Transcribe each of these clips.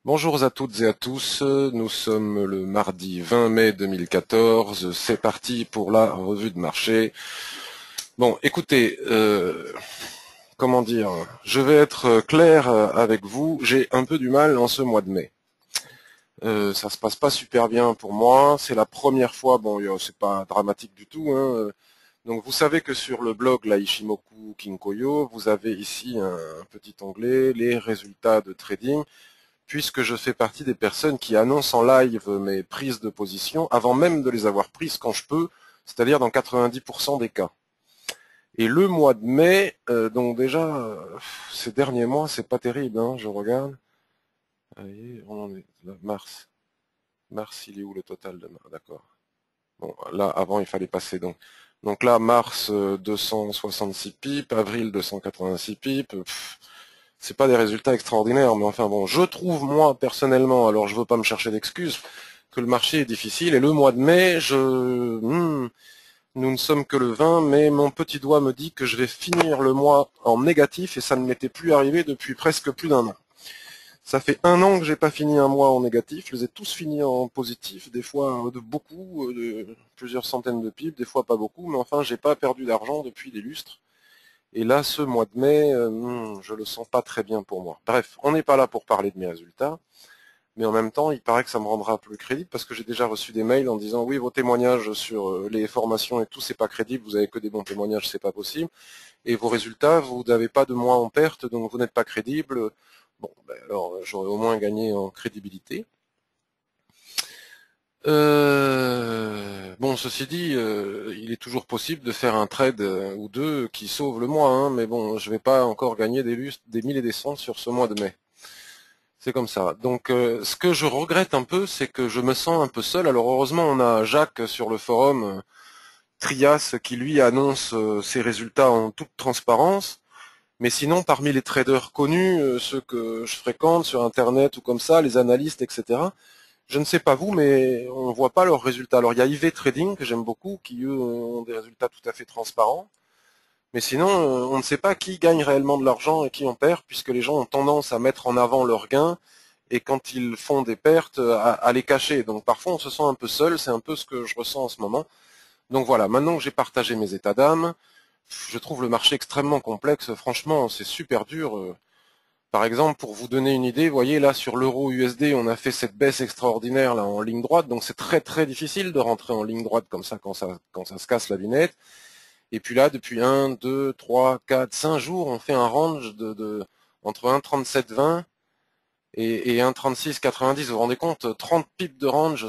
Bonjour à toutes et à tous, nous sommes le mardi 20 mai 2014, c'est parti pour la revue de marché. Bon, écoutez, comment dire, je vais être clair avec vous, j'ai un peu du mal en ce mois de mai. Ça se passe pas super bien pour moi, c'est la première fois, bon, c'est pas dramatique du tout, hein. Donc vous savez que sur le blog la Ishimoku Kinkoyo, vous avez ici un petit onglet, les résultats de trading, puisque je fais partie des personnes qui annoncent en live mes prises de position avant même de les avoir prises quand je peux, c'est-à-dire dans 90% des cas. Et le mois de mai, donc déjà, ces derniers mois, c'est pas terrible, hein, je regarde. Allez, on en est là, mars. Mars, il est où le total de mars? D'accord. Bon, là, avant, il fallait passer donc. Donc là, mars, 266 pips, avril, 286 pips. C'est pas des résultats extraordinaires, mais enfin bon, je trouve moi personnellement, alors je veux pas me chercher d'excuses, que le marché est difficile et le mois de mai, nous ne sommes que le 20, mais mon petit doigt me dit que je vais finir le mois en négatif et ça ne m'était plus arrivé depuis presque plus d'un an. Ça fait un an que j'ai pas fini un mois en négatif, je les ai tous finis en positif, des fois de beaucoup, de plusieurs centaines de pips, des fois pas beaucoup, mais enfin j'ai pas perdu d'argent depuis des lustres. Et là, ce mois de mai, je le sens pas très bien pour moi. Bref, on n'est pas là pour parler de mes résultats, mais en même temps, il paraît que ça me rendra plus crédible parce que j'ai déjà reçu des mails en disant oui, vos témoignages sur les formations et tout, c'est pas crédible, vous avez que des bons témoignages, c'est pas possible. Et vos résultats, vous n'avez pas de mois en perte, donc vous n'êtes pas crédible. Bon, ben alors j'aurais au moins gagné en crédibilité. Bon, ceci dit, il est toujours possible de faire un trade ou deux qui sauve le mois, hein, mais bon, je vais pas encore gagner des 1000 et des cents sur ce mois de mai. C'est comme ça. Donc, ce que je regrette un peu, c'est que je me sens un peu seul. Alors, heureusement, on a Jacques sur le forum, Trias, qui lui annonce ses résultats en toute transparence. Mais sinon, parmi les traders connus, ceux que je fréquente sur Internet ou comme ça, les analystes, etc., je ne sais pas vous, mais on ne voit pas leurs résultats. Alors il y a IV Trading que j'aime beaucoup, qui eux ont des résultats tout à fait transparents. Mais sinon, on ne sait pas qui gagne réellement de l'argent et qui en perd, puisque les gens ont tendance à mettre en avant leurs gains et quand ils font des pertes, à les cacher. Donc parfois on se sent un peu seul, c'est un peu ce que je ressens en ce moment. Donc voilà, maintenant que j'ai partagé mes états d'âme, je trouve le marché extrêmement complexe. Franchement, c'est super dur. Par exemple, pour vous donner une idée, vous voyez là sur l'euro USD, on a fait cette baisse extraordinaire là en ligne droite, donc c'est très très difficile de rentrer en ligne droite comme ça quand ça se casse la lunette. Et puis là, depuis 1, 2, 3, 4, 5 jours, on fait un range entre 1,3720 et 1,3690. Vous vous rendez compte, 30 pips de range,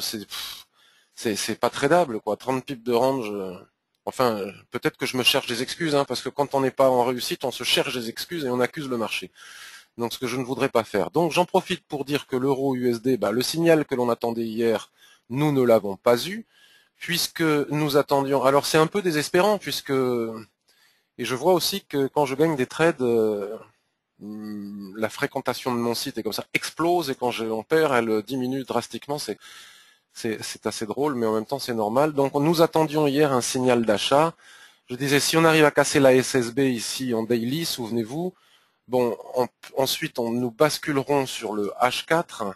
c'est pas tradable quoi. 30 pips de range. Enfin, peut-être que je me cherche des excuses, hein, parce que quand on n'est pas en réussite, on se cherche des excuses et on accuse le marché. Donc ce que je ne voudrais pas faire. Donc j'en profite pour dire que l'euro USD, le signal que l'on attendait hier, nous ne l'avons pas eu, puisque nous attendions. Alors c'est un peu désespérant, puisque et je vois aussi que quand je gagne des trades, la fréquentation de mon site est comme ça explose et quand j'en perds, elle diminue drastiquement. C'est assez drôle, mais en même temps c'est normal. Donc nous attendions hier un signal d'achat. Je disais si on arrive à casser la SSB ici en daily, souvenez-vous. Bon, ensuite, nous basculerons sur le H4.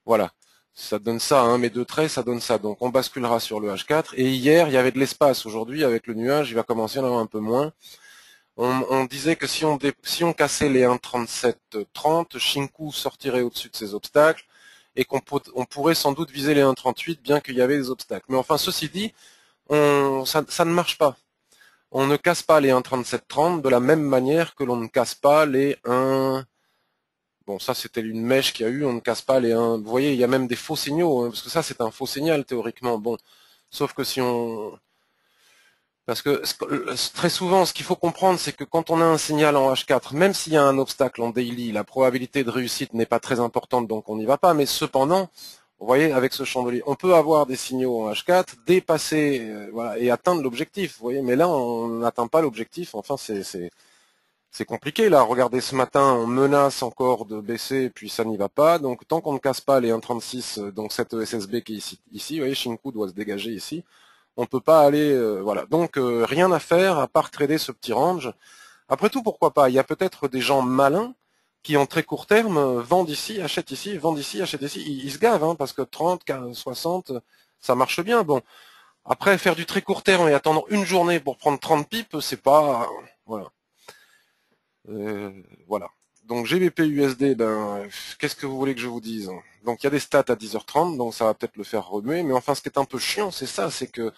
Voilà, ça donne ça, hein, mes deux traits, ça donne ça. Donc, on basculera sur le H4. Et hier, il y avait de l'espace. Aujourd'hui, avec le nuage, il va commencer à en avoir un peu moins. On disait que si on cassait les 1,3730, Shinku sortirait au-dessus de ces obstacles et qu'on pourrait sans doute viser les 1,38 bien qu'il y avait des obstacles. Mais enfin, ceci dit, ça ne marche pas. On ne casse pas les 1,3730 de la même manière que l'on ne casse pas les 1. Bon, ça c'était une mèche qu'il y a eu, on ne casse pas les 1. Vous voyez, il y a même des faux signaux, hein, parce que ça c'est un faux signal théoriquement. Bon, sauf que si on. Parce que très souvent, ce qu'il faut comprendre, c'est que quand on a un signal en H4, même s'il y a un obstacle en daily, la probabilité de réussite n'est pas très importante, donc on n'y va pas. Mais cependant, vous voyez, avec ce chandelier, on peut avoir des signaux en H4, dépasser, voilà, et atteindre l'objectif. Vous voyez, mais là, on n'atteint pas l'objectif. Enfin, c'est compliqué là. Regardez, ce matin, on menace encore de baisser, et puis ça n'y va pas. Donc tant qu'on ne casse pas les 1,36, donc cette ESSB qui est ici, vous voyez, Shinku doit se dégager ici. On ne peut pas aller, voilà. Donc rien à faire à part trader ce petit range. Après tout, pourquoi pas? Il y a peut-être des gens malins qui en très court terme vendent ici, achètent ici, vendent ici, achètent ici. Ils se gavent, hein, parce que 30, 40, 60, ça marche bien. Bon, après, faire du très court terme et attendre une journée pour prendre 30 pipes, c'est pas... Voilà. Voilà. Donc GBP USD, ben, qu'est-ce que vous voulez que je vous dise? Donc il y a des stats à 10h30, donc ça va peut-être le faire remuer, mais enfin ce qui est un peu chiant, c'est ça, c'est que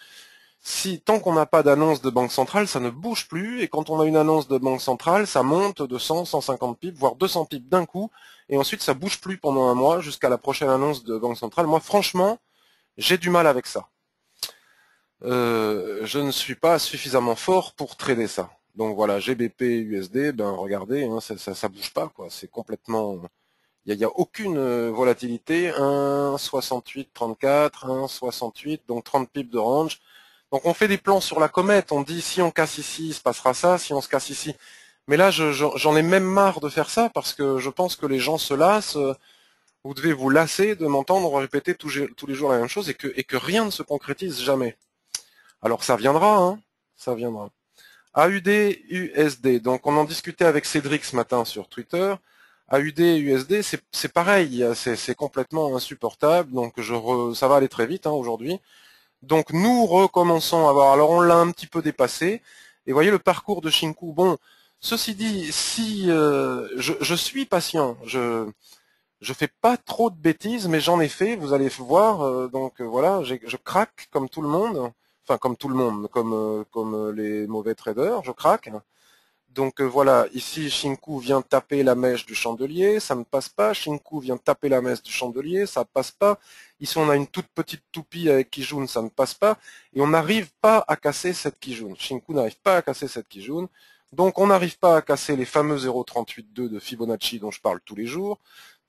si tant qu'on n'a pas d'annonce de banque centrale, ça ne bouge plus, et quand on a une annonce de banque centrale, ça monte de 100, 150 pips, voire 200 pips d'un coup, et ensuite ça bouge plus pendant un mois jusqu'à la prochaine annonce de banque centrale. Moi franchement, j'ai du mal avec ça. Je ne suis pas suffisamment fort pour trader ça. Donc voilà, GBP, USD, ben regardez, hein, ça bouge pas, quoi. C'est complètement, il y a aucune volatilité. 1,6834, 1,68, donc 30 pips de range. Donc on fait des plans sur la comète. On dit si on casse ici, il se passera ça. Si on se casse ici, mais là j'en ai même marre de faire ça parce que je pense que les gens se lassent. Vous devez vous lasser de m'entendre répéter tous les jours la même chose et que rien ne se concrétise jamais. Alors ça viendra, hein, ça viendra. AUD, USD, donc on en discutait avec Cédric ce matin sur Twitter. AUD, USD, c'est pareil, c'est complètement insupportable, donc ça va aller très vite hein, aujourd'hui. Donc nous recommençons à voir, alors on l'a un petit peu dépassé, et voyez le parcours de Shinku. Bon, ceci dit, si je suis patient, je fais pas trop de bêtises, mais j'en ai fait, vous allez voir, donc voilà, je craque comme tout le monde, enfin comme tout le monde, comme les mauvais traders, je craque. Donc voilà, ici Shinku vient taper la mèche du chandelier, ça ne passe pas, Shinku vient taper la mèche du chandelier, ça ne passe pas, ici on a une toute petite toupie avec Kijun, ça ne passe pas, et on n'arrive pas à casser cette Kijun, Shinku n'arrive pas à casser cette Kijun, donc on n'arrive pas à casser les fameux 0,382 de Fibonacci dont je parle tous les jours.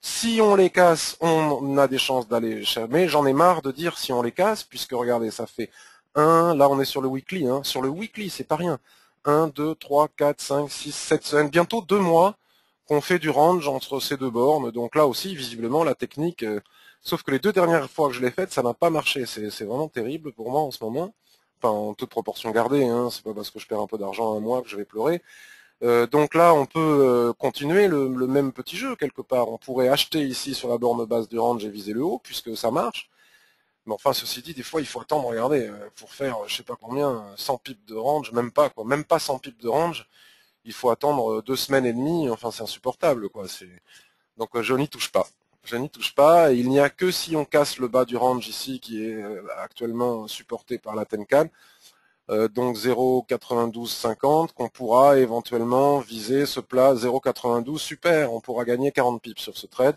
Si on les casse, on a des chances d'aller mais j'en ai marre de dire si on les casse, puisque regardez, ça fait 1, là on est sur le weekly, hein, sur le weekly, c'est pas rien. 1, 2, 3, 4, 5, 6, 7 semaines, bientôt 2 mois qu'on fait du range entre ces deux bornes. Donc là aussi, visiblement, la technique, sauf que les 2 dernières fois que je l'ai faite, ça n'a pas marché. C'est vraiment terrible pour moi en ce moment. Enfin, en toute proportion gardée, hein, c'est pas parce que je perds un peu d'argent un mois que je vais pleurer. Donc là, on peut continuer le même petit jeu quelque part. On pourrait acheter ici sur la borne basse du range et viser le haut, puisque ça marche. Mais enfin, ceci dit, des fois, il faut attendre, regardez, pour faire, je sais pas combien, 100 pips de range, même pas, quoi, même pas 100 pips de range, il faut attendre 2 semaines et demie, enfin, c'est insupportable, quoi. Donc, je n'y touche pas. Je n'y touche pas, et il n'y a que si on casse le bas du range ici, qui est actuellement supporté par la Tenkan, donc 0,9250, qu'on pourra éventuellement viser ce plat 0,92, super, on pourra gagner 40 pips sur ce trade.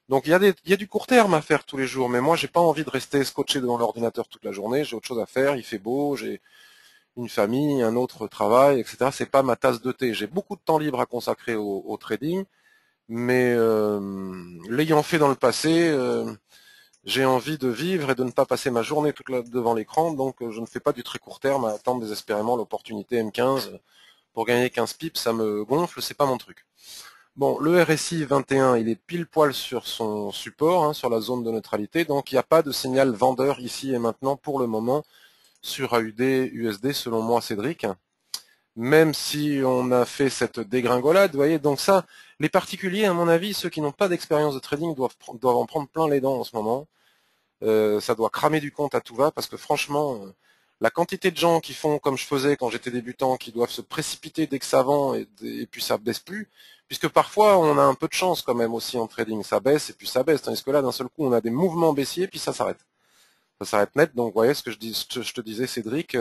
Donc il y a du court terme à faire tous les jours, mais moi j'ai pas envie de rester scotché devant l'ordinateur toute la journée, j'ai autre chose à faire, il fait beau, j'ai une famille, un autre travail, etc. C'est pas ma tasse de thé. J'ai beaucoup de temps libre à consacrer au trading, mais l'ayant fait dans le passé, j'ai envie de vivre et de ne pas passer ma journée devant l'écran, donc je ne fais pas du très court terme à attendre désespérément l'opportunité M15 pour gagner 15 pips, ça me gonfle, c'est pas mon truc. Bon, le RSI 21, il est pile poil sur son support, hein, sur la zone de neutralité, donc il n'y a pas de signal vendeur ici et maintenant pour le moment sur AUD, USD, selon moi, Cédric. Même si on a fait cette dégringolade, vous voyez, donc ça, les particuliers, à mon avis, ceux qui n'ont pas d'expérience de trading doivent en prendre plein les dents en ce moment. Ça doit cramer du compte à tout va, parce que franchement, la quantité de gens qui font comme je faisais quand j'étais débutant, qui doivent se précipiter dès que ça vend et puis ça baisse plus, puisque parfois on a un peu de chance quand même aussi en trading, ça baisse et puis ça baisse, tandis que là d'un seul coup on a des mouvements baissiers puis ça s'arrête. Ça s'arrête net, donc vous voyez ce que je te disais Cédric,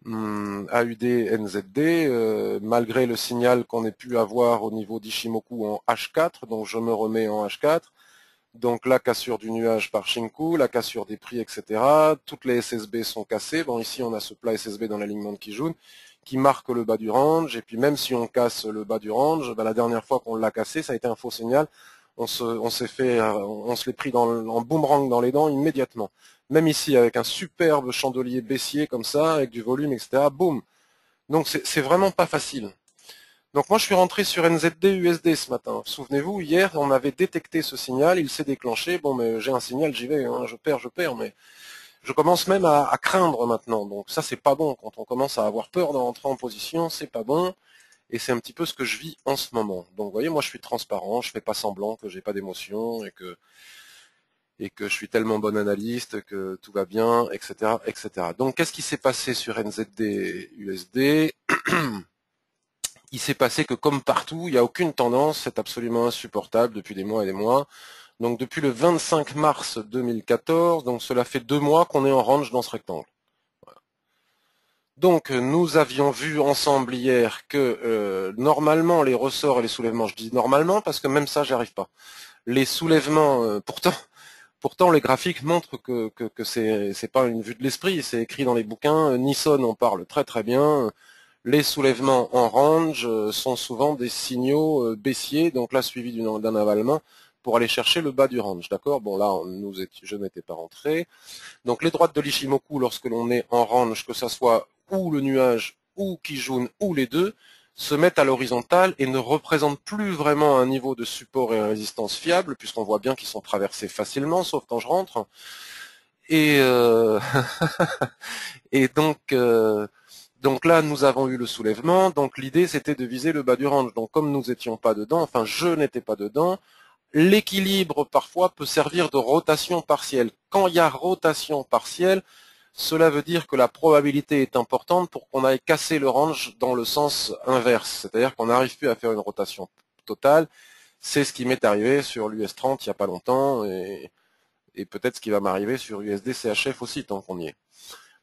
AUD, NZD, malgré le signal qu'on ait pu avoir au niveau d'Ishimoku en H4, donc je me remets en H4, donc la cassure du nuage par Shinku, la cassure des prix, etc. Toutes les SSB sont cassées. Bon, ici on a ce plat SSB dans l'alignement de Kijun qui marque le bas du range. Et puis même si on casse le bas du range, ben, la dernière fois qu'on l'a cassé, ça a été un faux signal. On se l'est pris en boomerang dans les dents immédiatement. Même ici avec un superbe chandelier baissier comme ça, avec du volume, etc. Boum. Donc c'est vraiment pas facile. Donc moi je suis rentré sur NZD USD ce matin. Souvenez-vous, hier on avait détecté ce signal, il s'est déclenché, bon mais j'ai un signal, j'y vais, hein, je perds, mais je commence même à craindre maintenant. Donc ça c'est pas bon, quand on commence à avoir peur de rentrer en position, c'est pas bon. et c'est un petit peu ce que je vis en ce moment. Donc vous voyez, moi je suis transparent, je fais pas semblant que j'ai pas d'émotion et que je suis tellement bon analyste que tout va bien, etc., etc. Donc qu'est-ce qui s'est passé sur NZD USD? Il s'est passé que comme partout, il n'y a aucune tendance, c'est absolument insupportable depuis des mois et des mois. Donc depuis le 25 mars 2014, donc cela fait 2 mois qu'on est en range dans ce rectangle. Voilà. Donc nous avions vu ensemble hier que normalement les ressorts et les soulèvements, je dis normalement parce que même ça j'y arrive pas. Les soulèvements, pourtant les graphiques montrent que c'est pas une vue de l'esprit, c'est écrit dans les bouquins, Nisson en parle très très bien. Les soulèvements en range sont souvent des signaux baissiers, donc là suivi d'un avalement, pour aller chercher le bas du range, d'accord? Bon là, je n'étais pas rentré. Donc les droites de l'Ishimoku, lorsque l'on est en range, que ça soit ou le nuage, ou Kijun, ou les deux, se mettent à l'horizontale et ne représentent plus vraiment un niveau de support et résistance fiable, puisqu'on voit bien qu'ils sont traversés facilement, sauf quand je rentre. Et, et donc là, nous avons eu le soulèvement, donc l'idée c'était de viser le bas du range. Donc comme nous n'étions pas dedans, enfin je n'étais pas dedans, l'équilibre parfois peut servir de rotation partielle. Quand il y a rotation partielle, cela veut dire que la probabilité est importante pour qu'on aille casser le range dans le sens inverse, c'est-à-dire qu'on n'arrive plus à faire une rotation totale. C'est ce qui m'est arrivé sur l'US 30 il n'y a pas longtemps, et peut-être ce qui va m'arriver sur USD CHF aussi tant qu'on y est.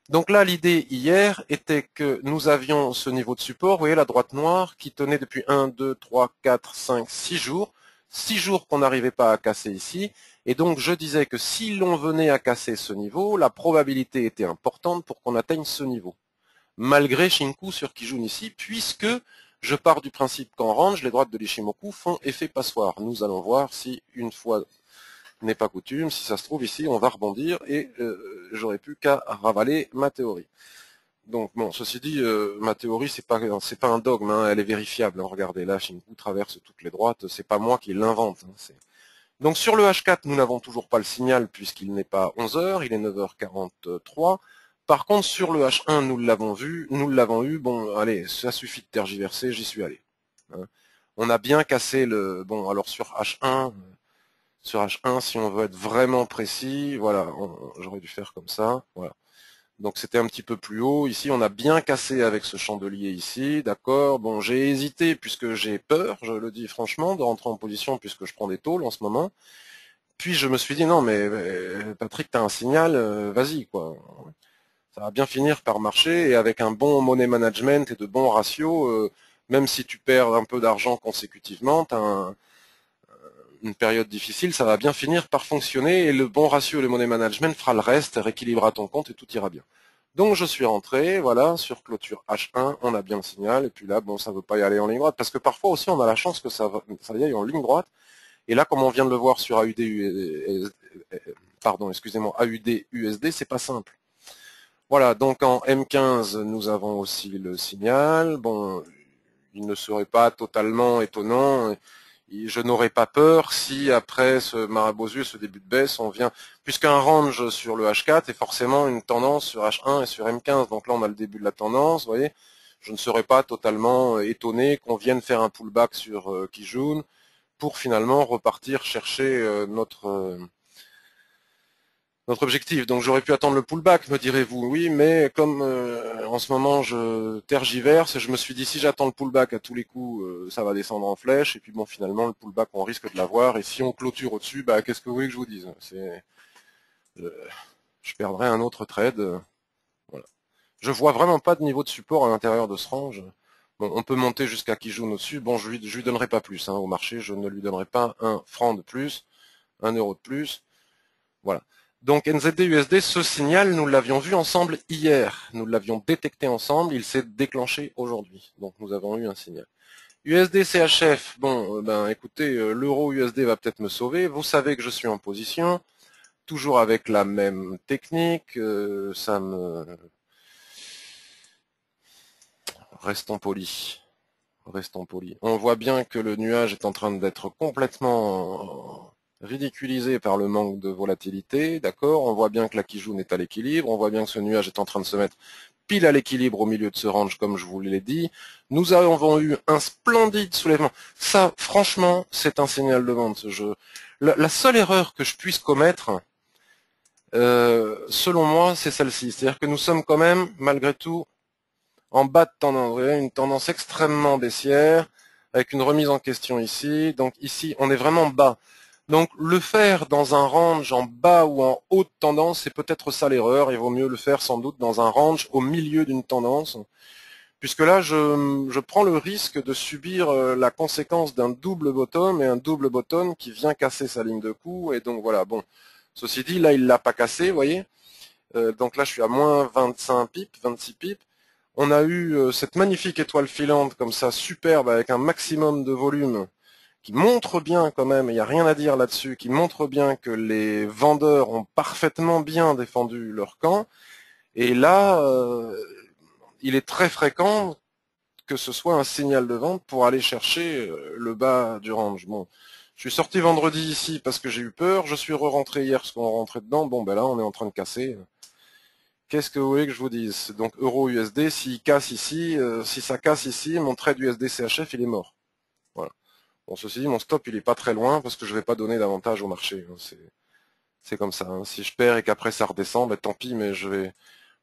Donc là, l'idée hier était que nous avions ce niveau de support, vous voyez la droite noire, qui tenait depuis 1, 2, 3, 4, 5, 6 jours. 6 jours qu'on n'arrivait pas à casser ici. Et donc je disais que si l'on venait à casser ce niveau, la probabilité était importante pour qu'on atteigne ce niveau. Malgré Shinku sur Kijun ici, puisque je pars du principe qu'en range, les droites de l'Ishimoku font effet passoire. Nous allons voir si une fois n'est pas coutume, si ça se trouve ici, on va rebondir et j'aurais plus qu'à ravaler ma théorie. Donc bon, ceci dit, ma théorie c'est pas un dogme, hein, elle est vérifiable. Hein, regardez là, Shinku traverse toutes les droites, c'est pas moi qui l'invente. Hein, donc sur le H4, nous n'avons toujours pas le signal puisqu'il n'est pas 11 h, il est 9h43. Par contre sur le H1, nous l'avons eu. Bon, allez, ça suffit de tergiverser, j'y suis allé. Hein. On a bien cassé le. Bon, alors sur H1. Sur H1, si on veut être vraiment précis, voilà, j'aurais dû faire comme ça, voilà. Donc c'était un petit peu plus haut. Ici, on a bien cassé avec ce chandelier ici, d'accord. Bon, j'ai hésité puisque j'ai peur, je le dis franchement, de rentrer en position puisque je prends des tôles en ce moment. Puis je me suis dit non, mais Patrick, t'as un signal, vas-y quoi. Ça va bien finir par marcher et avec un bon money management et de bons ratios, même si tu perds un peu d'argent consécutivement, t'as une période difficile, ça va bien finir par fonctionner et le bon ratio et le money management fera le reste, rééquilibrera ton compte et tout ira bien. Donc je suis rentré, voilà, sur clôture H1, on a bien le signal, et puis là, bon, ça ne veut pas y aller en ligne droite, parce que parfois aussi on a la chance que ça y aille en ligne droite, et là, comme on vient de le voir sur AUD USD, c'est pas simple. Voilà, donc en M15, nous avons aussi le signal, bon, il ne serait pas totalement étonnant, je n'aurais pas peur si après ce marabout ce début de baisse, on vient, puisqu'un range sur le H4 est forcément une tendance sur H1 et sur M15, donc là on a le début de la tendance, vous voyez, je ne serais pas totalement étonné qu'on vienne faire un pullback sur Kijun pour finalement repartir chercher notre objectif. Donc j'aurais pu attendre le pullback, me direz-vous, oui, mais comme en ce moment je tergiverse, je me suis dit si j'attends le pullback à tous les coups, ça va descendre en flèche, et puis bon finalement le pullback on risque de l'avoir, et si on clôture au-dessus, bah qu'est-ce que vous voulez que je vous dise? Je perdrai un autre trade. Voilà. Je vois vraiment pas de niveau de support à l'intérieur de ce range. Bon, on peut monter jusqu'à Kijun au-dessus, bon je lui donnerai pas plus hein, au marché, je ne lui donnerai pas un franc de plus, un euro de plus. Voilà. Donc NZD-USD, ce signal, nous l'avions vu ensemble hier. Nous l'avions détecté ensemble, il s'est déclenché aujourd'hui. Donc nous avons eu un signal. USD-CHF, bon, ben écoutez, l'euro USD va peut-être me sauver. Vous savez que je suis en position, toujours avec la même technique. Restons polis. Restons polis. On voit bien que le nuage est en train d'être complètement ridiculisé par le manque de volatilité, d'accord. On voit bien que la Kijun est à l'équilibre, on voit bien que ce nuage est en train de se mettre pile à l'équilibre au milieu de ce range, comme je vous l'ai dit. Nous avons eu un splendide soulèvement. Ça, franchement, c'est un signal de vente, ce jeu. La seule erreur que je puisse commettre, selon moi, c'est celle-ci. C'est-à-dire que nous sommes quand même, malgré tout, en bas de tendance. Vous voyez, une tendance extrêmement baissière, avec une remise en question ici. Donc ici, on est vraiment bas. Donc le faire dans un range en bas ou en haute tendance, c'est peut-être ça l'erreur. Il vaut mieux le faire sans doute dans un range au milieu d'une tendance. Puisque là, je prends le risque de subir la conséquence d'un double bottom, et un double bottom qui vient casser sa ligne de coup. Et donc voilà, bon. Ceci dit, là, il l'a pas cassé, vous voyez. Donc là, je suis à moins 25 pips, 26 pips. On a eu cette magnifique étoile filante comme ça, superbe, avec un maximum de volume, qui montre bien quand même, il n'y a rien à dire là-dessus, qui montre bien que les vendeurs ont parfaitement bien défendu leur camp. Et là, il est très fréquent que ce soit un signal de vente pour aller chercher le bas du range. Bon, je suis sorti vendredi ici parce que j'ai eu peur, je suis re-rentré hier parce qu'on rentrait dedans. Bon, ben là, on est en train de casser. Qu'est-ce que vous voulez que je vous dise? Donc euro USD, s'il casse ici, si ça casse ici, mon trade USD CHF, il est mort. Voilà. Bon, ceci dit, mon stop, il est pas très loin parce que je vais pas donner d'avantage au marché. C'est comme ça. Hein. Si je perds et qu'après ça redescend, ben tant pis, mais je vais.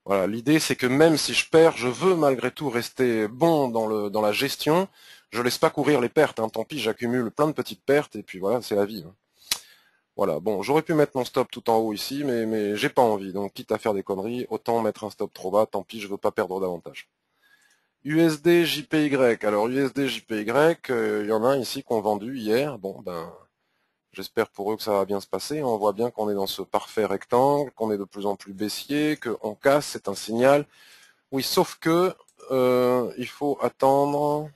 Voilà. L'idée, c'est que même si je perds, je veux malgré tout rester bon dans la gestion. Je laisse pas courir les pertes. Hein. Tant pis, j'accumule plein de petites pertes et puis voilà, c'est la vie. Hein. Voilà, bon, j'aurais pu mettre mon stop tout en haut ici, mais j'ai pas envie. Donc, quitte à faire des conneries, autant mettre un stop trop bas, tant pis, je veux pas perdre davantage. USD JPY. Alors, USD JPY, il y en a un ici qu'on vendu hier. Bon, ben, j'espère pour eux que ça va bien se passer. On voit bien qu'on est dans ce parfait rectangle, qu'on est de plus en plus baissier, qu'on casse, c'est un signal. Oui, sauf que il faut attendre.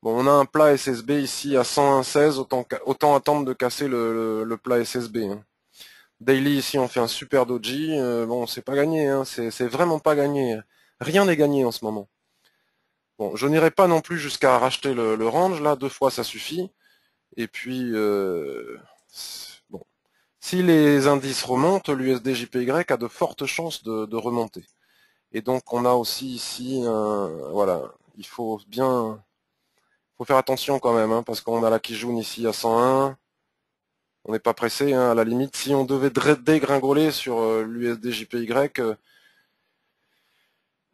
Bon, on a un plat SSB ici à 101,16, autant attendre de casser le plat SSB. Hein. Daily ici on fait un super doji, bon c'est pas gagné, hein. C'est vraiment pas gagné. Rien n'est gagné en ce moment. Bon, je n'irai pas non plus jusqu'à racheter le range, là 2 fois ça suffit. Et puis bon, si les indices remontent, l'USD JPY a de fortes chances de remonter. Et donc on a aussi ici, voilà, il faut faire attention quand même, hein, parce qu'on a la Kijun ici à 101. On n'est pas pressé, hein, à la limite, si on devait dégringoler sur l'USD JPY,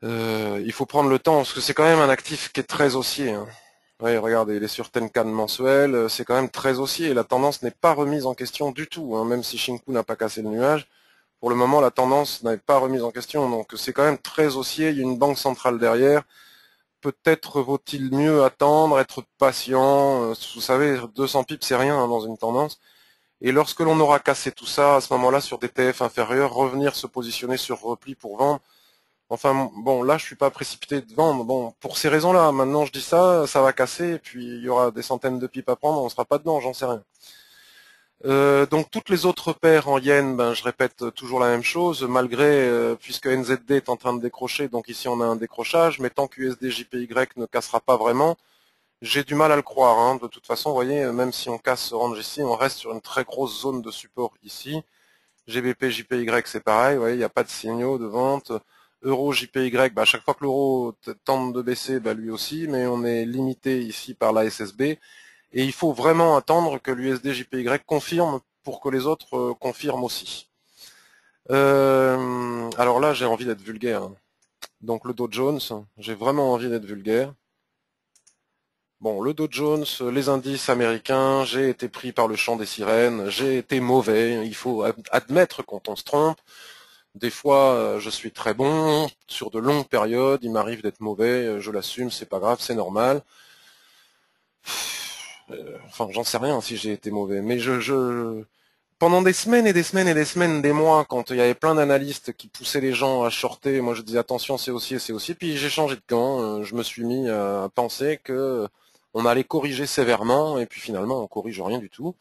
il faut prendre le temps, parce que c'est quand même un actif qui est très haussier. Hein. Oui, regardez, il est sur Tenkan mensuel, c'est quand même très haussier, et la tendance n'est pas remise en question du tout, hein, même si Shinku n'a pas cassé le nuage. Pour le moment, la tendance n'est pas remise en question, donc c'est quand même très haussier, il y a une banque centrale derrière. Peut-être vaut-il mieux attendre, être patient, vous savez, 200 pips c'est rien hein, dans une tendance. Et lorsque l'on aura cassé tout ça, à ce moment-là, sur des TF inférieurs, revenir se positionner sur repli pour vendre. Enfin, bon, là, je suis pas précipité de vendre. Bon, pour ces raisons-là, maintenant, je dis ça, ça va casser, et puis il y aura des centaines de pipes à prendre, on sera pas dedans, j'en sais rien. Donc, toutes les autres paires en yens, ben, je répète toujours la même chose, malgré, puisque NZD est en train de décrocher, donc ici, on a un décrochage, mais tant qu'USD JPY ne cassera pas vraiment, j'ai du mal à le croire. Hein. De toute façon, vous voyez, même si on casse ce range ici, on reste sur une très grosse zone de support ici. GBP, JPY, c'est pareil. Vous voyez, il n'y a pas de signaux de vente. Euro, JPY, bah, à chaque fois que l'euro tente de baisser, bah, lui aussi, mais on est limité ici par la SSB. Et il faut vraiment attendre que l'USD JPY confirme pour que les autres confirment aussi. Alors là, j'ai envie d'être vulgaire. Hein. Donc le Dow Jones, j'ai vraiment envie d'être vulgaire. Bon, le Dow Jones, les indices américains, j'ai été pris par le chant des sirènes, j'ai été mauvais, il faut admettre quand on se trompe. Des fois, je suis très bon, sur de longues périodes, il m'arrive d'être mauvais, je l'assume, c'est pas grave, c'est normal. Enfin, j'en sais rien si j'ai été mauvais, mais pendant des semaines et des semaines et des semaines, des mois, quand il y avait plein d'analystes qui poussaient les gens à shorter, moi je disais attention, c'est haussier, puis j'ai changé de camp, je me suis mis à penser que on allait corriger sévèrement, et puis finalement on corrige rien du tout.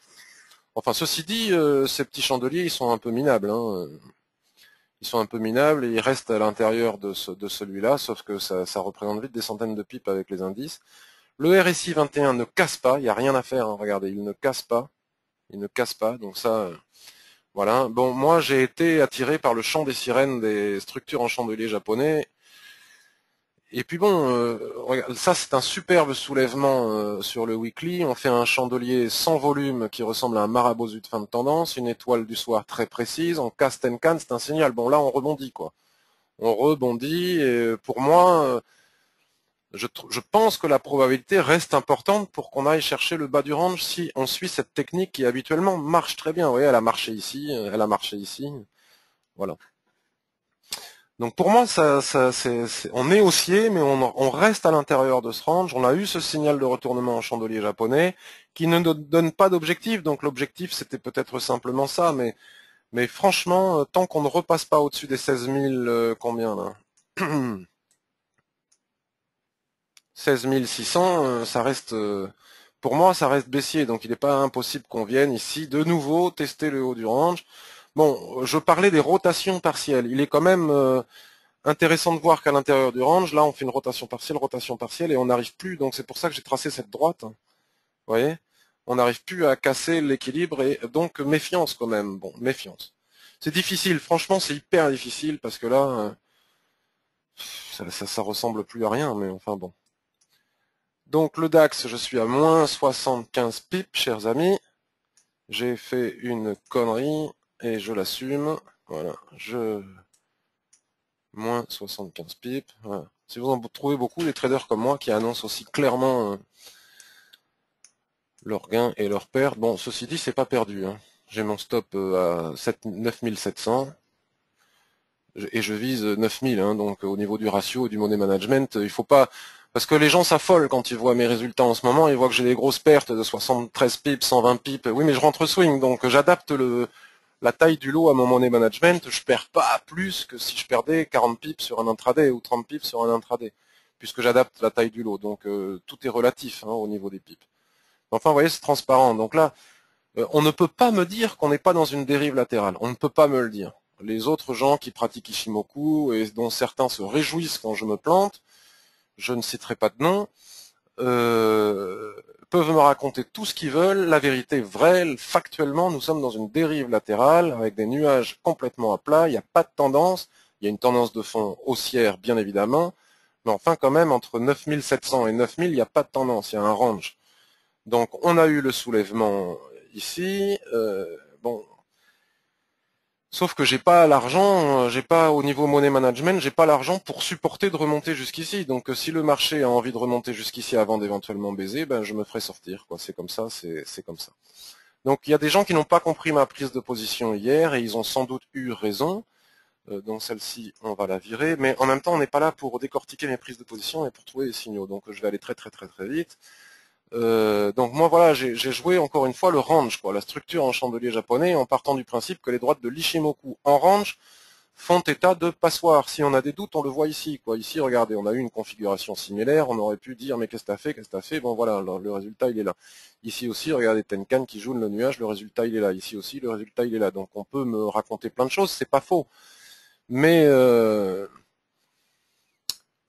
Enfin, ceci dit, ces petits chandeliers, ils sont un peu minables, hein. Ils sont un peu minables et ils restent à l'intérieur de celui-là, sauf que ça représente vite des centaines de pipes avec les indices. Le RSI 21 ne casse pas, il n'y a rien à faire, hein, regardez, il ne casse pas. Il ne casse pas, donc ça, voilà. Bon, moi j'ai été attiré par le chant des sirènes des structures en chandelier japonais, Et puis bon, regarde, ça c'est un superbe soulèvement sur le weekly. On fait un chandelier sans volume qui ressemble à un marabout de fin de tendance, une étoile du soir très précise. En cast and can, c'est un signal. Bon là, on rebondit quoi. On rebondit. Et pour moi, je pense que la probabilité reste importante pour qu'on aille chercher le bas du range si on suit cette technique qui habituellement marche très bien. Vous voyez, elle a marché ici, elle a marché ici. Voilà. Donc pour moi, on est haussier, mais on reste à l'intérieur de ce range. On a eu ce signal de retournement en chandelier japonais qui ne nous donne pas d'objectif. Donc l'objectif, c'était peut-être simplement ça, mais franchement, tant qu'on ne repasse pas au-dessus des 16 000, combien là 16 600, ça reste, pour moi, ça reste baissier. Donc il n'est pas impossible qu'on vienne ici de nouveau tester le haut du range. Bon, je parlais des rotations partielles. Il est quand même intéressant de voir qu'à l'intérieur du range, là, on fait une rotation partielle, et on n'arrive plus. Donc c'est pour ça que j'ai tracé cette droite. Vous voyez, on n'arrive plus à casser l'équilibre, et donc méfiance quand même. Bon, méfiance. C'est difficile, franchement, c'est hyper difficile parce que là, ça ressemble plus à rien, mais enfin bon. Donc le DAX, je suis à moins 75 pips, chers amis. J'ai fait une connerie et je l'assume. Voilà, moins 75 pips. Voilà. Si vous en trouvez beaucoup, les traders comme moi qui annoncent aussi clairement leurs gains et leurs pertes. Bon, ceci dit, c'est pas perdu. Hein. J'ai mon stop à 9700 et je vise 9000. Hein, donc au niveau du ratio et du money management, il faut pas... Parce que les gens s'affolent quand ils voient mes résultats en ce moment, ils voient que j'ai des grosses pertes de 73 pips, 120 pips. Oui, mais je rentre swing, donc j'adapte la taille du lot à mon money management. Je perds pas plus que si je perdais 40 pips sur un intraday ou 30 pips sur un intraday, puisque j'adapte la taille du lot. Donc tout est relatif hein, au niveau des pips. Enfin, vous voyez, c'est transparent. Donc là, on ne peut pas me dire qu'on n'est pas dans une dérive latérale. On ne peut pas me le dire. Les autres gens qui pratiquent Ishimoku, et dont certains se réjouissent quand je me plante, je ne citerai pas de nom, euh, peuvent me raconter tout ce qu'ils veulent. La vérité vraie, factuellement, nous sommes dans une dérive latérale avec des nuages complètement à plat. Il n'y a pas de tendance. Il y a une tendance de fond haussière, bien évidemment. Mais enfin, quand même, entre 9700 et 9000, il n'y a pas de tendance. Il y a un range. Donc, on a eu le soulèvement ici. Bon, sauf que j'ai pas l'argent, j'ai pas au niveau money management, j'ai pas l'argent pour supporter de remonter jusqu'ici. Donc si le marché a envie de remonter jusqu'ici avant d'éventuellement baiser, ben je me ferai sortir. Quoi. C'est comme ça, c'est comme ça. Donc il y a des gens qui n'ont pas compris ma prise de position hier et ils ont sans doute eu raison. Donc celle-ci, on va la virer. Mais en même temps, on n'est pas là pour décortiquer mes prises de position et pour trouver les signaux. Donc je vais aller très très très très vite. Donc moi voilà, j'ai joué encore une fois le range, quoi, la structure en chandelier japonais, en partant du principe que les droites de l'Ishimoku en range font état de passoire. Si on a des doutes, on le voit ici, quoi. Ici, regardez, on a eu une configuration similaire, on aurait pu dire mais qu'est-ce que t'as fait, qu'est-ce que t'as fait. Bon voilà, le résultat il est là. Ici aussi, regardez Tenkan qui jaune le nuage, le résultat il est là. Ici aussi, le résultat il est là. Donc on peut me raconter plein de choses, c'est pas faux. Mais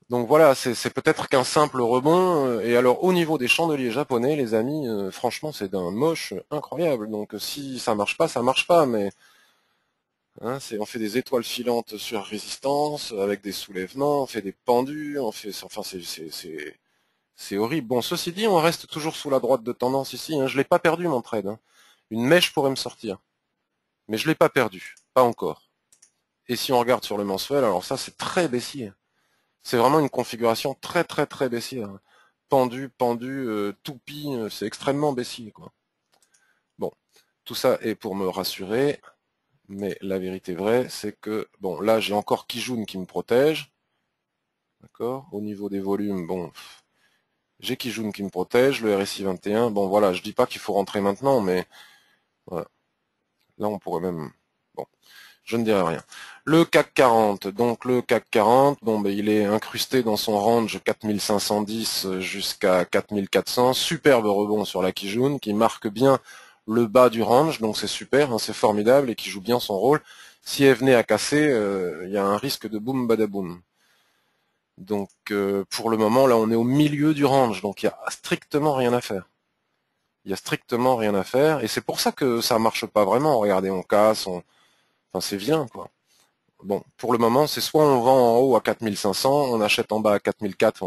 donc voilà, c'est peut-être qu'un simple rebond. Et alors au niveau des chandeliers japonais, les amis, franchement c'est d'un moche incroyable. Donc si ça marche pas, ça marche pas. Mais hein, on fait des étoiles filantes sur résistance, avec des soulèvements, on fait des pendus, enfin c'est horrible. Bon, ceci dit, on reste toujours sous la droite de tendance ici. Hein. Je l'ai pas perdu mon trade. Hein. Une mèche pourrait me sortir, mais je l'ai pas perdu, pas encore. Et si on regarde sur le mensuel, alors ça c'est très baissier. C'est vraiment une configuration très très très baissière. Hein. Pendu, pendu, toupie, c'est extrêmement baissier, quoi. Bon, tout ça est pour me rassurer, mais la vérité vraie, c'est que, bon, là j'ai encore Kijun qui me protège, d'accord. Au niveau des volumes, bon, j'ai Kijun qui me protège, le RSI 21, bon voilà, je dis pas qu'il faut rentrer maintenant, mais voilà. Là on pourrait même, bon, je ne dirai rien. Le CAC 40, donc le CAC 40, bon, ben, il est incrusté dans son range 4510 jusqu'à 4400. Superbe rebond sur la Kijun qui marque bien le bas du range, donc c'est super, hein, c'est formidable et qui joue bien son rôle. Si elle venait à casser, il y a un risque de boum badaboum. Donc pour le moment, là on est au milieu du range, donc il n'y a strictement rien à faire. Il y a strictement rien à faire, et c'est pour ça que ça marche pas vraiment. Regardez, on casse, enfin c'est vilain quoi. bon, pour le moment, c'est soit on vend en haut à 4500, on achète en bas à 4004,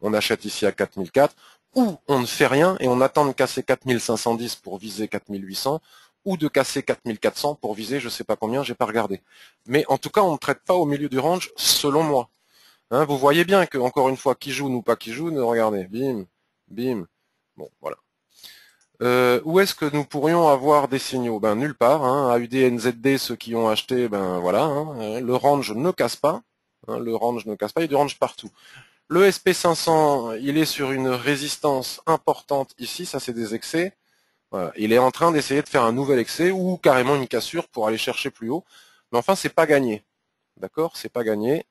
on achète ici à 4004, ou on ne fait rien et on attend de casser 4510 pour viser 4800, ou de casser 4400 pour viser je sais pas combien, j'ai pas regardé. Mais en tout cas, on ne traite pas au milieu du range, selon moi. Hein, vous voyez bien que, encore une fois, qui joue ou pas qui joue, regardez, bim, bim, bon, voilà. Où est-ce que nous pourrions avoir des signaux? Ben nulle part. Hein. AUD, NZD, ceux qui ont acheté, ben voilà. Hein. Le range ne casse pas. Hein, le range ne casse pas. Il y a du range partout. Le SP500, il est sur une résistance importante ici. Ça, c'est des excès. Voilà. Il est en train d'essayer de faire un nouvel excès ou carrément une cassure pour aller chercher plus haut. Mais enfin, c'est pas gagné. D'accord? C'est pas gagné.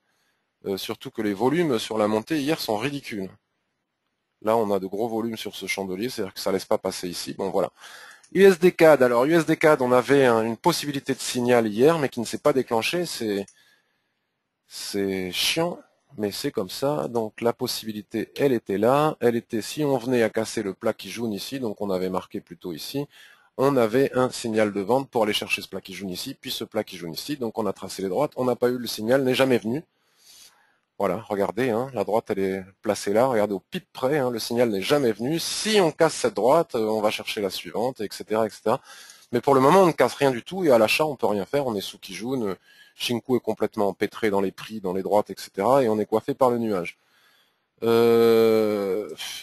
Surtout que les volumes sur la montée hier sont ridicules. Là, on a de gros volumes sur ce chandelier, c'est-à-dire que ça laisse pas passer ici. Bon, voilà. USD CAD, alors USD CAD, on avait une possibilité de signal hier, mais qui ne s'est pas déclenché. C'est chiant, mais c'est comme ça. Donc la possibilité, elle était là. Elle était, si on venait à casser le plat qui jaune ici, donc on avait marqué plutôt ici, on avait un signal de vente pour aller chercher ce plat qui jaune ici, puis ce plat qui jaune ici. Donc on a tracé les droites. On n'a pas eu le signal, n'est jamais venu. Voilà, regardez, hein, la droite elle est placée là, regardez au pipe près, hein, le signal n'est jamais venu. Si on casse cette droite, on va chercher la suivante, etc., etc. Mais pour le moment, on ne casse rien du tout et à l'achat, on peut rien faire. On est sous Kijun, Shinku est complètement empêtré dans les prix, dans les droites, etc. Et on est coiffé par le nuage.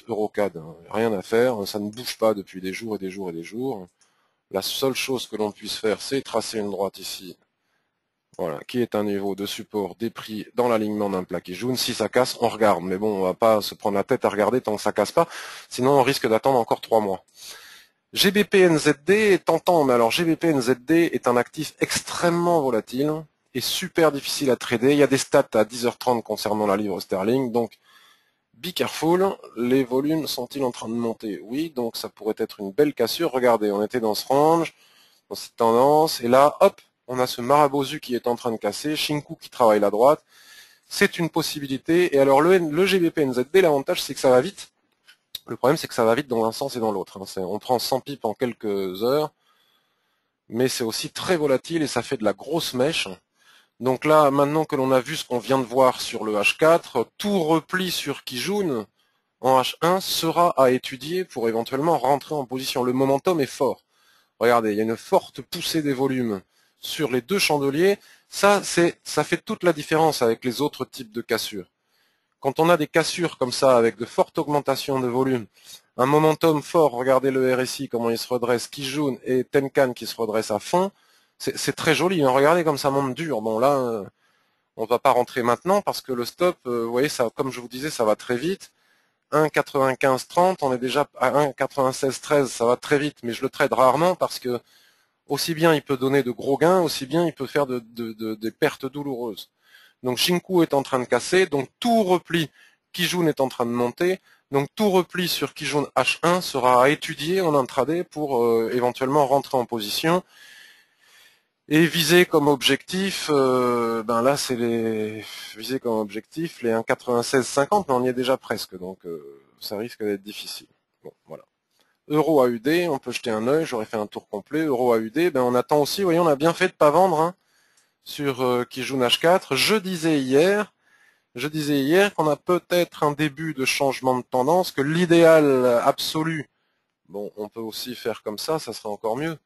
Eurocad, hein, rien à faire, ça ne bouge pas depuis des jours et des jours et des jours. La seule chose que l'on puisse faire, c'est tracer une droite ici, voilà, qui est un niveau de support des prix dans l'alignement d'un plat qui jaune. Si ça casse, on regarde. Mais bon, on va pas se prendre la tête à regarder tant que ça casse pas. Sinon, on risque d'attendre encore 3 mois. GBP NZD est tentant, mais alors GBP NZD est un actif extrêmement volatile et super difficile à trader. Il y a des stats à 10h30 concernant la livre sterling, donc be careful. Les volumes sont-ils en train de monter? Oui, donc ça pourrait être une belle cassure. Regardez, on était dans ce range, dans cette tendance, et là, hop, on a ce Marabozu qui est en train de casser, Shinku qui travaille la droite. C'est une possibilité. Et alors le GBP NZD, l'avantage c'est que ça va vite. Le problème c'est que ça va vite dans un sens et dans l'autre. Hein. On prend 100 pips en quelques heures, mais c'est aussi très volatile et ça fait de la grosse mèche. Donc là, maintenant que l'on a vu ce qu'on vient de voir sur le H4, tout repli sur Kijun en H1 sera à étudier pour éventuellement rentrer en position. Le momentum est fort. Regardez, il y a une forte poussée des volumes sur les deux chandeliers. Ça fait toute la différence avec les autres types de cassures. Quand on a des cassures comme ça, avec de fortes augmentations de volume, un momentum fort, regardez le RSI, comment il se redresse, Kijun et Tenkan qui se redressent à fond, c'est très joli. Hein. Regardez comme ça monte dur. Bon là, on va pas rentrer maintenant parce que le stop, vous voyez, ça, comme je vous disais, ça va très vite. 1,9530, on est déjà à 1,9613, ça va très vite, mais je le trade rarement parce que aussi bien il peut donner de gros gains, aussi bien il peut faire des pertes douloureuses. Donc Shinku est en train de casser, donc tout repli, Kijun est en train de monter, donc tout repli sur Kijun H1 sera à étudier en intraday pour éventuellement rentrer en position et viser comme objectif, ben là c'est les viser comme objectif les 1,9650, mais on y est déjà presque, donc ça risque d'être difficile. Bon, voilà. Euro AUD, on peut jeter un œil, j'aurais fait un tour complet. Euro AUD, ben on attend aussi, vous voyez, on a bien fait de pas vendre hein, sur Kijun H4. Je disais hier qu'on a peut-être un début de changement de tendance, que l'idéal absolu, bon, on peut aussi faire comme ça serait encore mieux.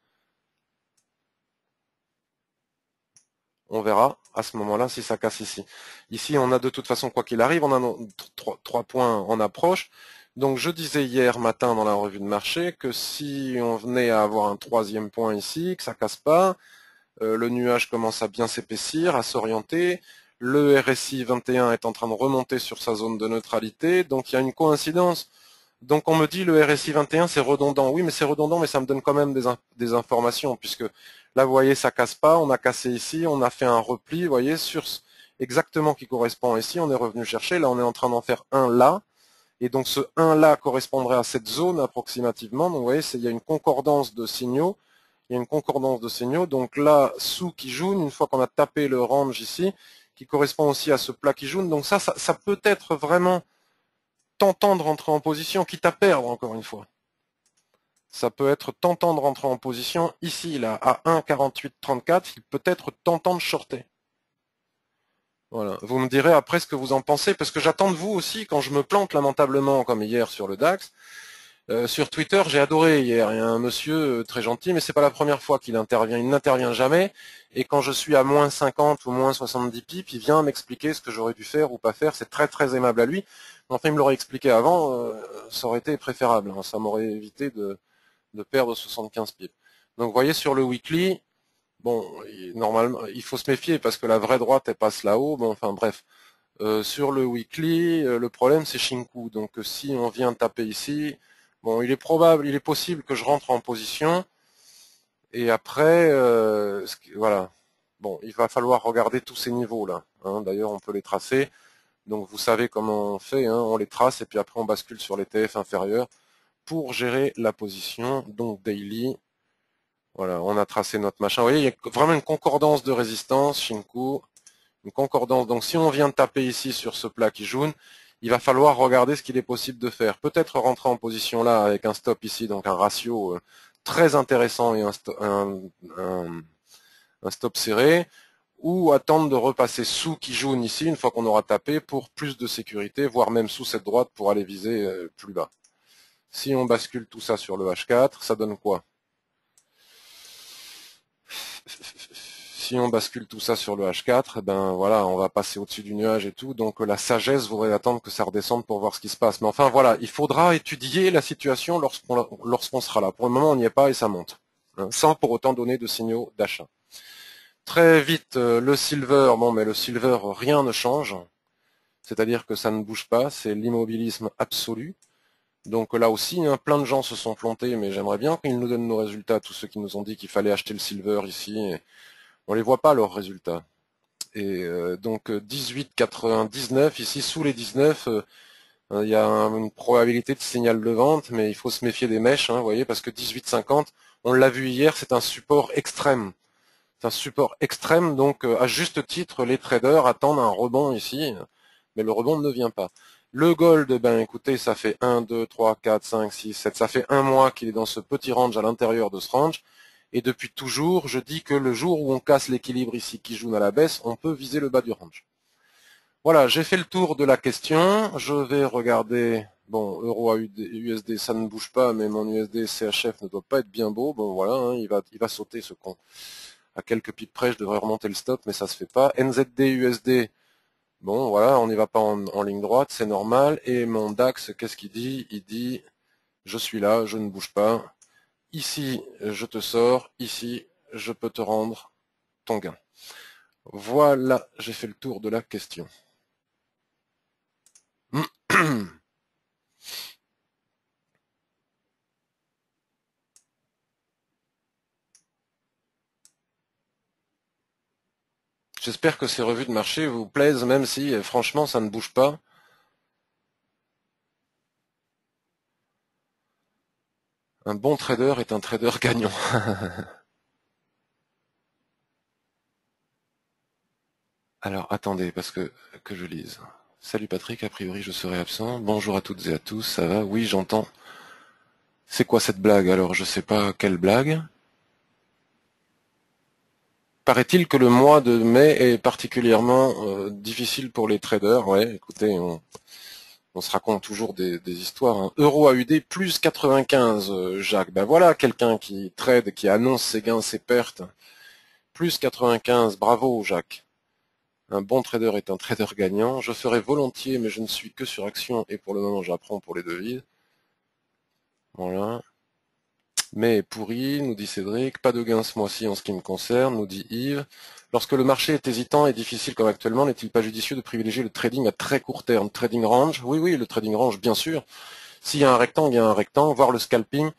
On verra à ce moment-là si ça casse ici. Ici, on a de toute façon, quoi qu'il arrive, on a 3 points en approche. Donc je disais hier matin dans la revue de marché que si on venait à avoir un 3e point ici, que ça casse pas, le nuage commence à bien s'épaissir, à s'orienter, le RSI 21 est en train de remonter sur sa zone de neutralité, donc il y a une coïncidence. Donc on me dit le RSI 21 c'est redondant. Oui, mais c'est redondant, mais ça me donne quand même des informations, puisque là vous voyez ça casse pas, on a cassé ici, on a fait un repli, vous voyez, sur exactement qui correspond ici, on est revenu chercher, là on est en train d'en faire un là, et donc ce 1 là correspondrait à cette zone approximativement, donc vous voyez, il y a une concordance de signaux, donc là, sous qui jaune, une fois qu'on a tapé le range ici, qui correspond aussi à ce plat qui jaune, donc ça peut être vraiment tentant de rentrer en position, quitte à perdre encore une fois. ça peut être tentant de rentrer en position. Ici, là, à 1,4834, il peut être tentant de shorter. Voilà. Vous me direz après ce que vous en pensez, parce que j'attends de vous aussi, quand je me plante lamentablement, comme hier sur le DAX, sur Twitter, j'ai adoré hier. Il y a un monsieur très gentil, mais c'est pas la première fois qu'il intervient. Il n'intervient jamais. Et quand je suis à moins 50 ou moins 70 pips, il vient m'expliquer ce que j'aurais dû faire ou pas faire. C'est très très aimable à lui. Enfin, il me l'aurait expliqué avant, ça aurait été préférable. Hein. Ça m'aurait évité de perdre 75 pips. Donc, vous voyez, sur le weekly, bon, normalement, il faut se méfier parce que la vraie droite, elle passe là-haut. Bon, enfin, bref. Sur le weekly, le problème, c'est Shinku. Donc, si on vient taper ici, bon, il est possible que je rentre en position. Et après, voilà. Bon, il va falloir regarder tous ces niveaux-là. Hein. D'ailleurs, on peut les tracer. Donc, vous savez comment on fait. Hein. On les trace et puis après, on bascule sur les TF inférieurs pour gérer la position. Donc, daily. Voilà, on a tracé notre machin. Vous voyez, il y a vraiment une concordance de résistance, Shinku. Une concordance. Donc, si on vient de taper ici sur ce plat qui jaune, il va falloir regarder ce qu'il est possible de faire. Peut-être rentrer en position là avec un stop ici, donc un ratio très intéressant et un stop serré, ou attendre de repasser sous qui jaune ici une fois qu'on aura tapé pour plus de sécurité, voire même sous cette droite pour aller viser plus bas. Si on bascule tout ça sur le H4, ça donne quoi? Si on bascule tout ça sur le H4, ben voilà, on va passer au-dessus du nuage et tout, donc la sagesse voudrait attendre que ça redescende pour voir ce qui se passe. Mais enfin voilà, il faudra étudier la situation lorsqu'on sera là. Pour le moment, on n'y est pas et ça monte, hein, sans pour autant donner de signaux d'achat. Très vite, le silver, bon mais le silver, rien ne change, c'est-à-dire que ça ne bouge pas, c'est l'immobilisme absolu. Donc là aussi, hein, plein de gens se sont plantés, mais j'aimerais bien qu'ils nous donnent nos résultats, tous ceux qui nous ont dit qu'il fallait acheter le silver ici. Et on les voit pas leurs résultats. Et donc 18,99 ici sous les 19, il y a une probabilité de signal de vente, mais il faut se méfier des mèches, hein, vous voyez, parce que 18,50, on l'a vu hier, c'est un support extrême. C'est un support extrême, donc à juste titre, les traders attendent un rebond ici, mais le rebond ne vient pas. Le gold, ben écoutez, ça fait 1, 2, 3, 4, 5, 6, 7, ça fait un mois qu'il est dans ce petit range à l'intérieur de ce range. Et depuis toujours, je dis que le jour où on casse l'équilibre ici qui joue à la baisse, on peut viser le bas du range. Voilà, j'ai fait le tour de la question. Je vais regarder, bon, euro à USD, ça ne bouge pas, mais mon USD CHF ne doit pas être bien beau. Bon, voilà, hein, il va sauter ce con. À quelques pips près, je devrais remonter le stop, mais ça se fait pas. NZD, USD, bon, voilà, on n'y va pas en ligne droite, c'est normal. Et mon DAX, qu'est-ce qu'il dit? Il dit, je suis là, je ne bouge pas. Ici, je te sors. Ici, je peux te rendre ton gain. Voilà, j'ai fait le tour de la question. J'espère que ces revues de marché vous plaisent, même si franchement ça ne bouge pas. Un bon trader est un trader gagnant. Alors attendez, parce que je lise. Salut Patrick, a priori je serai absent. Bonjour à toutes et à tous, ça va? Oui, j'entends. C'est quoi cette blague? Alors je sais pas quelle blague. Paraît-il que le mois de mai est particulièrement difficile pour les traders. Ouais, écoutez, on se raconte toujours des histoires. Hein. Euro AUD plus 95, Jacques. Ben voilà quelqu'un qui trade, qui annonce ses gains, ses pertes. Plus 95, bravo Jacques. Un bon trader est un trader gagnant. Je ferai volontiers, mais je ne suis que sur action et pour le moment j'apprends pour les devises. Voilà. Mais est pourri, nous dit Cédric. Pas de gain ce mois-ci en ce qui me concerne, nous dit Yves. Lorsque le marché est hésitant et difficile comme actuellement, n'est-il pas judicieux de privilégier le trading à très court terme? Trading range? Oui, oui, le trading range, bien sûr. S'il y a un rectangle, il y a un rectangle, voire le scalping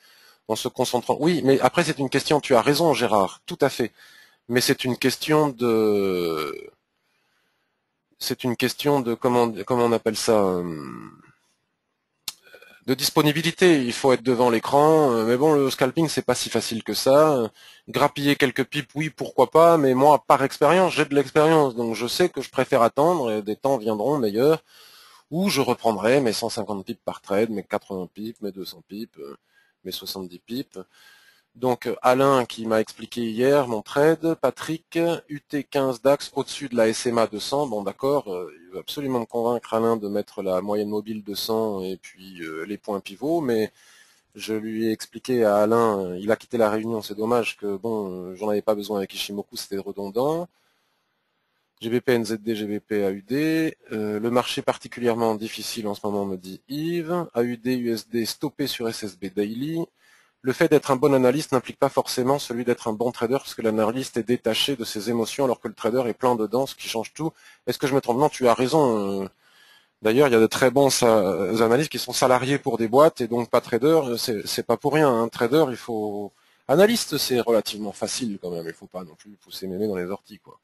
en se concentrant. Oui, mais après c'est une question, tu as raison Gérard, tout à fait. Mais c'est une question de comment on appelle ça, de disponibilité. Il faut être devant l'écran, mais bon, le scalping c'est pas si facile que ça. Grappiller quelques pips, oui, pourquoi pas, mais moi, par expérience, j'ai de l'expérience, donc je sais que je préfère attendre et des temps viendront meilleurs où je reprendrai mes 150 pips par trade, mes 80 pips, mes 200 pips. mes 70 pips. Donc Alain qui m'a expliqué hier mon trade, Patrick, UT15 DAX au-dessus de la SMA 200, bon d'accord, il veut absolument me convaincre Alain de mettre la moyenne mobile 200 et puis les points pivots, mais je lui ai expliqué à Alain, il a quitté la réunion, c'est dommage que bon, j'en avais pas besoin avec Ishimoku, c'était redondant. GBP, NZD, GBP, AUD. Le marché particulièrement difficile en ce moment, me dit Yves. AUD, USD stoppé sur SSB Daily. Le fait d'être un bon analyste n'implique pas forcément celui d'être un bon trader, parce que l'analyste est détaché de ses émotions, alors que le trader est plein dedans, ce qui change tout. Est-ce que je me trompe? Non, tu as raison. D'ailleurs, il y a de très bons analystes qui sont salariés pour des boîtes, et donc pas traders. C'est pas pour rien. Un trader, il faut... Analyste, c'est relativement facile quand même. Il faut pas non plus pousser mémé dans les orties, quoi.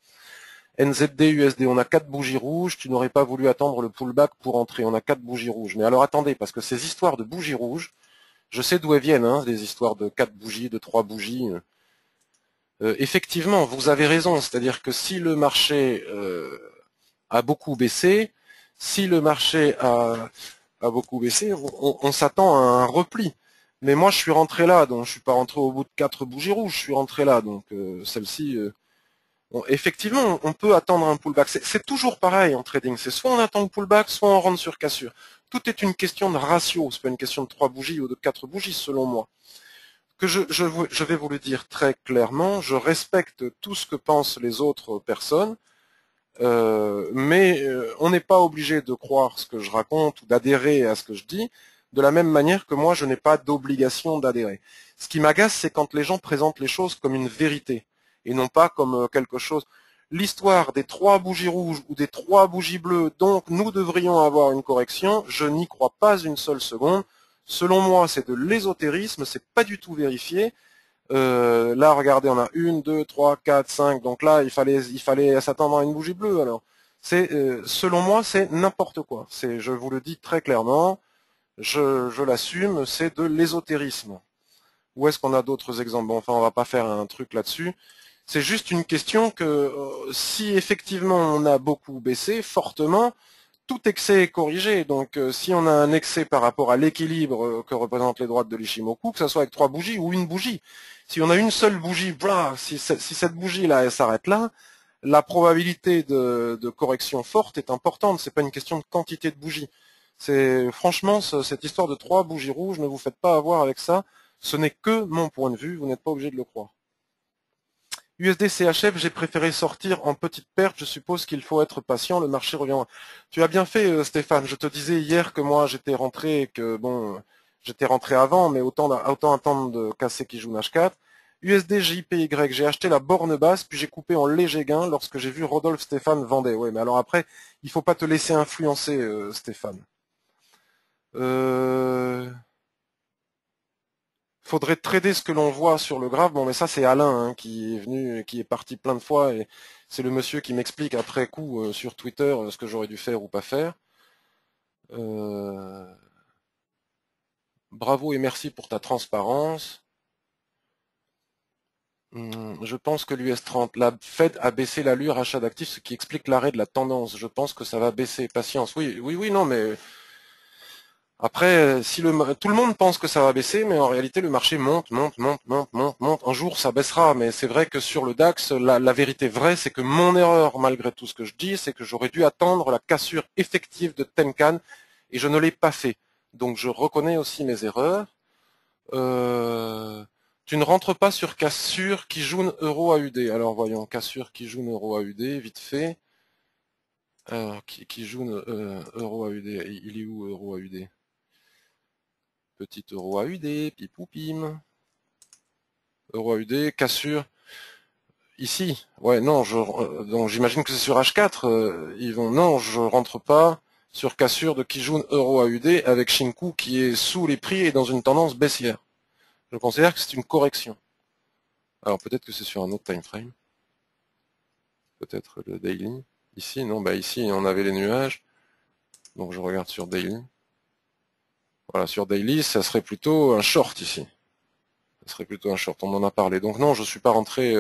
NZD, USD, on a 4 bougies rouges, tu n'aurais pas voulu attendre le pullback pour entrer, on a 4 bougies rouges. Mais alors attendez, parce que ces histoires de bougies rouges, je sais d'où elles viennent, hein, des histoires de 4 bougies, de 3 bougies. Effectivement, vous avez raison, c'est-à-dire que si le marché a beaucoup baissé, si le marché a beaucoup baissé, on s'attend à un repli. Mais moi, je suis rentré là, donc je suis pas rentré au bout de 4 bougies rouges, je suis rentré là, donc celle-ci... Bon, effectivement, on peut attendre un pullback. C'est toujours pareil en trading. C'est soit on attend le pullback, soit on rentre sur cassure. Tout est une question de ratio. C'est pas une question de 3 bougies ou de 4 bougies, selon moi. Que je vais vous le dire très clairement. Je respecte tout ce que pensent les autres personnes, mais on n'est pas obligé de croire ce que je raconte ou d'adhérer à ce que je dis. De la même manière que moi, je n'ai pas d'obligation d'adhérer. Ce qui m'agace, c'est quand les gens présentent les choses comme une vérité et non pas comme quelque chose. L'histoire des 3 bougies rouges ou des 3 bougies bleues, donc nous devrions avoir une correction, je n'y crois pas une seule seconde. Selon moi, c'est de l'ésotérisme, c'est pas du tout vérifié. Là, regardez, on a 1, 2, 3, 4, 5. Donc là, il fallait s'attendre à une bougie bleue. Alors, selon moi, c'est n'importe quoi. Je vous le dis très clairement, je l'assume, c'est de l'ésotérisme. Où est-ce qu'on a d'autres exemples? Bon, enfin, on va pas faire un truc là-dessus. C'est juste une question que si effectivement on a beaucoup baissé fortement, tout excès est corrigé. Donc si on a un excès par rapport à l'équilibre que représentent les droites de l'Ishimoku, que ce soit avec 3 bougies ou une bougie, si on a une seule bougie, si cette bougie-là elle s'arrête là, la probabilité de correction forte est importante. C'est pas une question de quantité de bougies. C'est franchement cette histoire de 3 bougies rouges, ne vous faites pas avoir avec ça. Ce n'est que mon point de vue, vous n'êtes pas obligé de le croire. USD CHF, j'ai préféré sortir en petite perte. Je suppose qu'il faut être patient, le marché reviendra. Tu as bien fait, Stéphane. Je te disais hier que moi j'étais rentré et que bon, j'étais rentré avant, mais autant attendre de casser Kijun H4. USD JPY, j'ai acheté la borne basse, puis j'ai coupé en léger gain lorsque j'ai vu Rodolphe Stéphane vendait. Ouais, mais alors après, il faut pas te laisser influencer, Stéphane. Faudrait trader ce que l'on voit sur le graphe. Bon, mais ça, c'est Alain hein, qui est venu, qui est parti plein de fois, et c'est le monsieur qui m'explique après coup sur Twitter ce que j'aurais dû faire ou pas faire. Bravo et merci pour ta transparence. Je pense que l'US 30, la Fed a baissé l'allure achat d'actifs, ce qui explique l'arrêt de la tendance. Je pense que ça va baisser. Patience. Oui, oui, oui, non, mais après, si tout le monde pense que ça va baisser, mais en réalité, le marché monte, monte, monte, monte, monte, monte. Un jour, ça baissera, mais c'est vrai que sur le DAX, la vérité vraie, c'est que mon erreur, malgré tout ce que je dis, c'est que j'aurais dû attendre la cassure effective de Tenkan, et je ne l'ai pas fait. Donc, je reconnais aussi mes erreurs. Tu ne rentres pas sur cassure Kijun euro AUD. Alors, voyons, cassure Kijun euro AUD, vite fait. Alors, Kijun euro AUD, il est où euro AUD? Petit euro AUD, pipoupim. Euro AUD, cassure. Ici, ouais, non, donc j'imagine que c'est sur H4. Ils vont, non, je rentre pas sur cassure de Kijun euro AUD avec Shinku qui est sous les prix et dans une tendance baissière. Je considère que c'est une correction. Alors peut-être que c'est sur un autre time frame. Peut-être le daily. Ici, non, bah ici on avait les nuages. Donc je regarde sur daily. Voilà, sur daily, ça serait plutôt un short ici. Ça serait plutôt un short, on en a parlé. Donc non, je ne suis pas rentré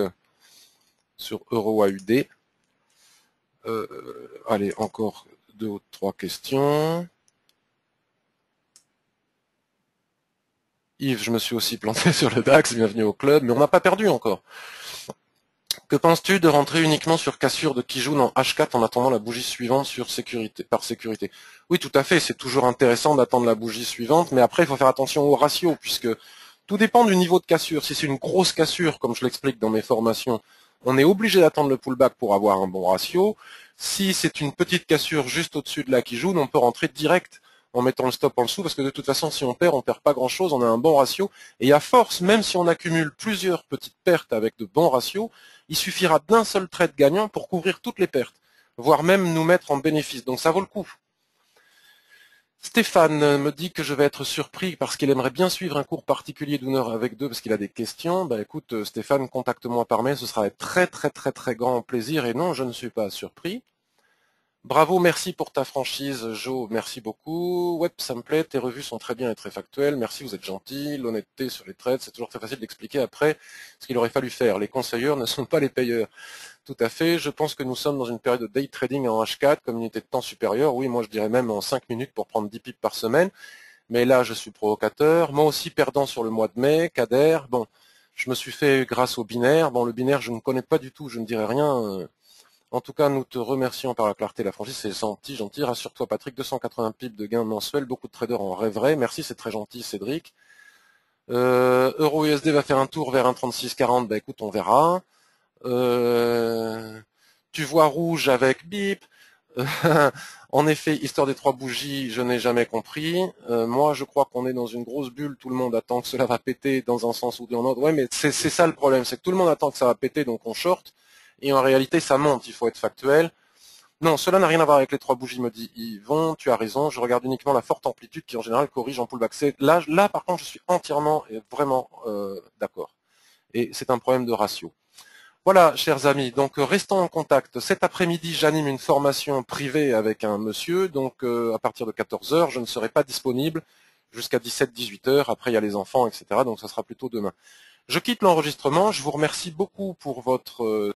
sur Euro AUD. Allez, encore 2 ou 3 questions. Yves, je me suis aussi planté sur le DAX, bienvenue au club, mais on n'a pas perdu encore. Que penses-tu de rentrer uniquement sur cassure de Kijun en H4 en attendant la bougie suivante sur sécurité, par sécurité? Oui, tout à fait, c'est toujours intéressant d'attendre la bougie suivante, mais après, il faut faire attention au ratio, puisque tout dépend du niveau de cassure. Si c'est une grosse cassure, comme je l'explique dans mes formations, on est obligé d'attendre le pullback pour avoir un bon ratio. Si c'est une petite cassure juste au-dessus de la Kijun, on peut rentrer direct en mettant le stop en dessous, parce que de toute façon, si on perd pas grand-chose, on a un bon ratio. Et à force, même si on accumule plusieurs petites pertes avec de bons ratios, il suffira d'un seul trade gagnant pour couvrir toutes les pertes, voire même nous mettre en bénéfice. Donc ça vaut le coup. Stéphane me dit que je vais être surpris parce qu'il aimerait bien suivre un cours particulier d'une heure avec deux parce qu'il a des questions. Ben écoute Stéphane, contacte-moi par mail, ce sera avec très très très très grand plaisir. Et non, je ne suis pas surpris. Bravo, merci pour ta franchise, Joe, merci beaucoup. Web, ça me plaît, tes revues sont très bien et très factuelles, merci, vous êtes gentil. L'honnêteté sur les trades, c'est toujours très facile d'expliquer après ce qu'il aurait fallu faire. Les conseilleurs ne sont pas les payeurs. Tout à fait, je pense que nous sommes dans une période de day trading en H4, comme unité de temps supérieure. Oui, moi je dirais même en 5 minutes pour prendre 10 pips par semaine. Mais là, je suis provocateur. Moi aussi perdant sur le mois de mai, Kader. Bon, je me suis fait grâce au binaire. Bon, le binaire, je ne connais pas du tout, je ne dirais rien. En tout cas, nous te remercions par la clarté et la franchise, c'est gentil, gentil. Rassure-toi Patrick, 280 pips de gains mensuels, beaucoup de traders en rêveraient. Merci, c'est très gentil Cédric. Euro-USD va faire un tour vers 1,3640, bah écoute, on verra. Tu vois rouge avec bip. En effet, histoire des trois bougies, je n'ai jamais compris. Moi, je crois qu'on est dans une grosse bulle, tout le monde attend que cela va péter dans un sens ou dans l'autre. Ouais, mais c'est ça le problème, c'est que tout le monde attend que ça va péter, donc on short. Et en réalité, ça monte, il faut être factuel. Non, cela n'a rien à voir avec les trois bougies, me dit Yvon, tu as raison, je regarde uniquement la forte amplitude qui en général corrige en pullback. Là, par contre, je suis entièrement et vraiment d'accord. Et c'est un problème de ratio. Voilà, chers amis, donc restons en contact. Cet après-midi, j'anime une formation privée avec un monsieur, donc à partir de 14 heures, je ne serai pas disponible jusqu'à 17-18 heures. Après, il y a les enfants, etc. Donc, ça sera plutôt demain. Je quitte l'enregistrement. Je vous remercie beaucoup pour votre